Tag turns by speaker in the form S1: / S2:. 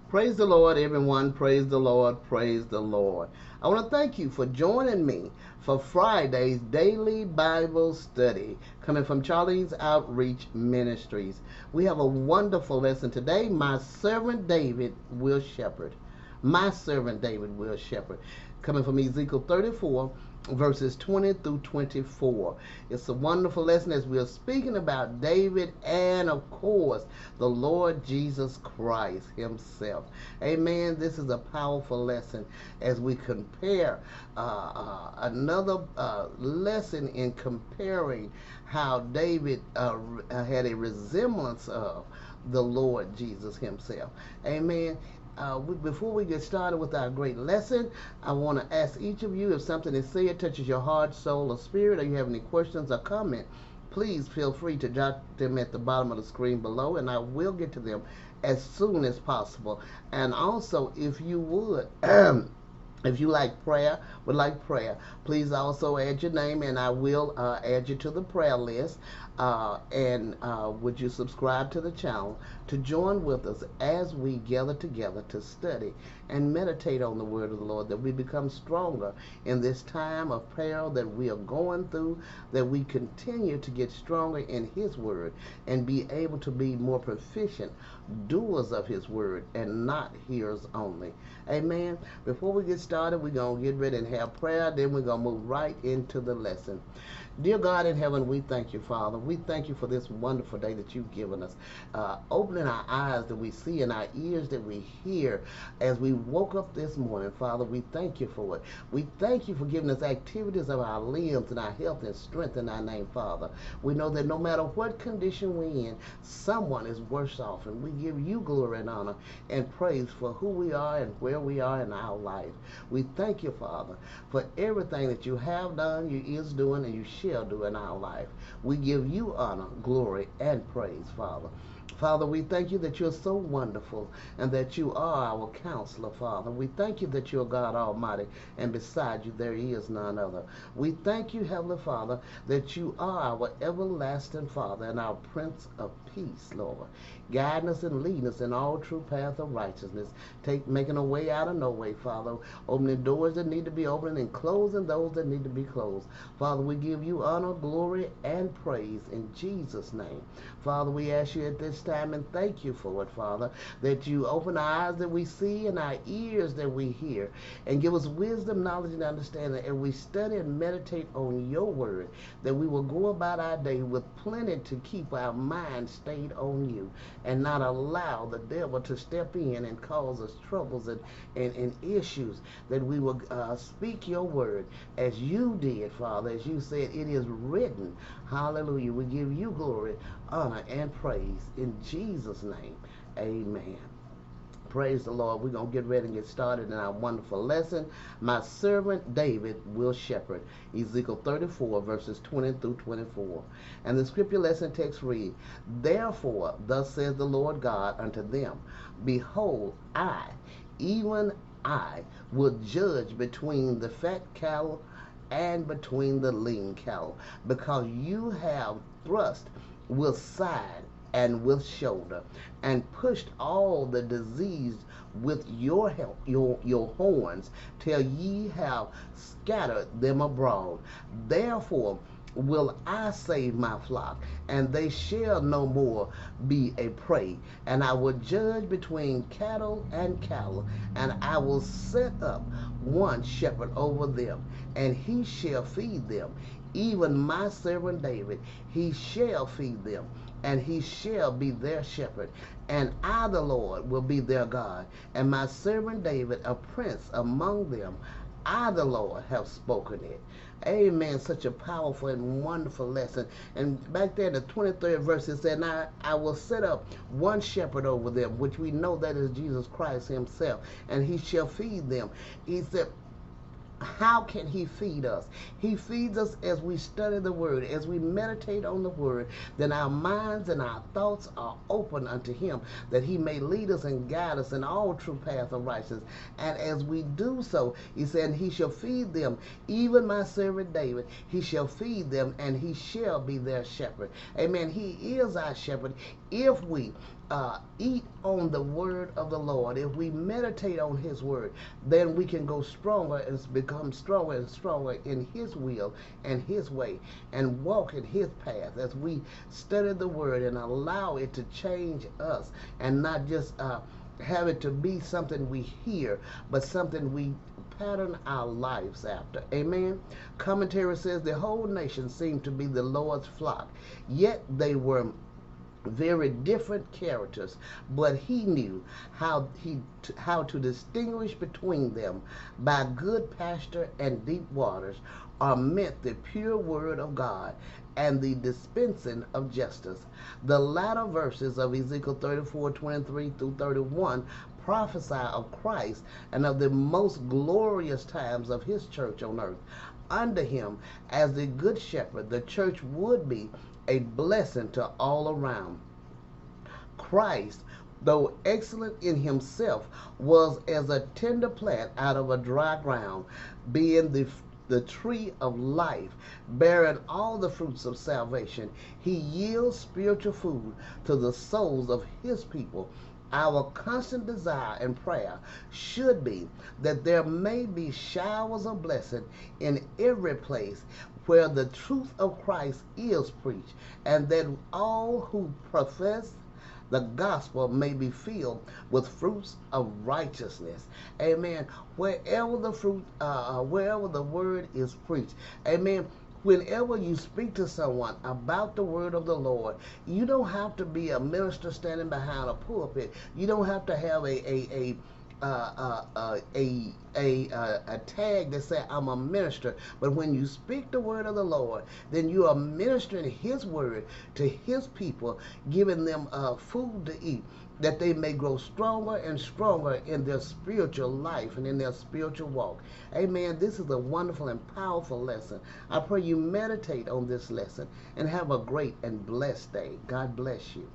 S1: Praise the Lord, everyone. Praise the Lord. Praise the Lord. I want to thank you for joining me for Friday's daily Bible study coming from Charlene's Outreach Ministries. We have a wonderful lesson today. My servant David will shepherd. My servant David will shepherd. Coming from Ezekiel 34, verses 20 through 24. It's a wonderful lesson as we are speaking about David and, of course, the Lord Jesus Christ himself. Amen. This is a powerful lesson as we compare another lesson in comparing how David had a resemblance of the Lord Jesus himself. Amen. Before we get started with our great lesson, I want to ask each of you, if something is said touches your heart, soul, or spirit, or you have any questions or comment, please feel free to jot them at the bottom of the screen below, and I will get to them as soon as possible. And also, if you would, if you would like prayer, please also add your name, and I will add you to the prayer list. Would you subscribe to the channel to join with us as we gather together to study and meditate on the word of the Lord, that we become stronger in this time of peril that we are going through, that we continue to get stronger in his word and be able to be more proficient doers of his word and not hearers only. Amen. Before we get started, we're going to get ready and have prayer. Then we're going to move right into the lesson. Dear God in heaven, we thank you, Father. We thank you for this wonderful day that you've given us. Opening our eyes that we see and our ears that we hear as we woke up this morning, Father. We thank you for it. We thank you for giving us activities of our limbs and our health and strength in our name, Father. We know that no matter what condition we're in, someone is worse off. And we give you glory and honor and praise for who we are and where we are in our life. We thank you, Father, for everything that you have done, you is doing, and you shall do in our life. We give you honor, glory, and praise, Father. Father, we thank you that you're so wonderful and that you are our counselor, Father. We thank you that you're God Almighty, and beside you there is none other. We thank you, Heavenly Father, that you are our everlasting Father and our Prince of Peace, Lord. Guiding us and leading us in all true path of righteousness. Making a way out of no way, Father. Opening doors that need to be opened and closing those that need to be closed. Father, we give you honor, glory, and praise in Jesus' name. Father, we ask you at this time and thank you for it, Father, that you open our eyes that we see and our ears that we hear, and give us wisdom, knowledge, and understanding, and we study and meditate on your word, that we will go about our day with plenty to keep our mind stayed on you, and not allow the devil to step in and cause us troubles and issues, that we will speak your word as you did, Father, as you said, it is written. Hallelujah. We give you glory, honor, and praise in Jesus' name. Amen. Praise the Lord. We're going to get ready and get started in our wonderful lesson. My servant David will shepherd. Ezekiel 34, verses 20 through 24. And the scripture lesson text reads, Therefore, thus says the Lord God unto them, Behold, I, even I, will judge between the fat cattle and between the lean cattle, because you have thrust with side and with shoulder, and pushed all the diseased with your horns, till ye have scattered them abroad. Therefore will I save my flock, and they shall no more be a prey. And I will judge between cattle and cattle, and I will set up one shepherd over them, and he shall feed them. Even my servant David, he shall feed them, and he shall be their shepherd. And I, the Lord, will be their God, and my servant David, a prince among them. I, the Lord, have spoken it. Amen. Such a powerful and wonderful lesson. And back there in the 23rd verse, it said, Now I will set up one shepherd over them, which we know that is Jesus Christ himself, and he shall feed them. He said, how can he feed us? He feeds us as we study the word, as we meditate on the word, then our minds and our thoughts are open unto him, that he may lead us and guide us in all true path of righteousness. And as we do so, he said, he shall feed them, even my servant David, he shall feed them, and he shall be their shepherd. Amen. He is our shepherd if we eat on the word of the Lord, if we meditate on his word, then we can go stronger and become stronger and stronger in his will and his way and walk in his path as we study the word and allow it to change us and not just have it to be something we hear, but something we pattern our lives after. Amen. Commentary says the whole nation seemed to be the Lord's flock, yet they were very different characters, but he knew how to distinguish between them. By good pasture and deep waters are meant the pure word of God and the dispensing of justice. The latter verses of Ezekiel 34:23 through 31 prophesy of Christ and of the most glorious times of his church on earth. Under him, as the good shepherd, the church would be a blessing to all around. Christ, though excellent in himself, was as a tender plant out of a dry ground, being the tree of life, bearing all the fruits of salvation. He yields spiritual food to the souls of his people. Our constant desire and prayer should be that there may be showers of blessing in every place where the truth of Christ is preached, and that all who profess the gospel may be filled with fruits of righteousness. Amen. Wherever the word is preached. Amen. Whenever you speak to someone about the word of the Lord, you don't have to be a minister standing behind a pulpit. You don't have to have a tag that says I'm a minister. But when you speak the word of the Lord, then you are ministering his word to his people, giving them food to eat, that they may grow stronger and stronger in their spiritual life and in their spiritual walk. Amen. This is a wonderful and powerful lesson. I pray you meditate on this lesson and have a great and blessed day. God bless you.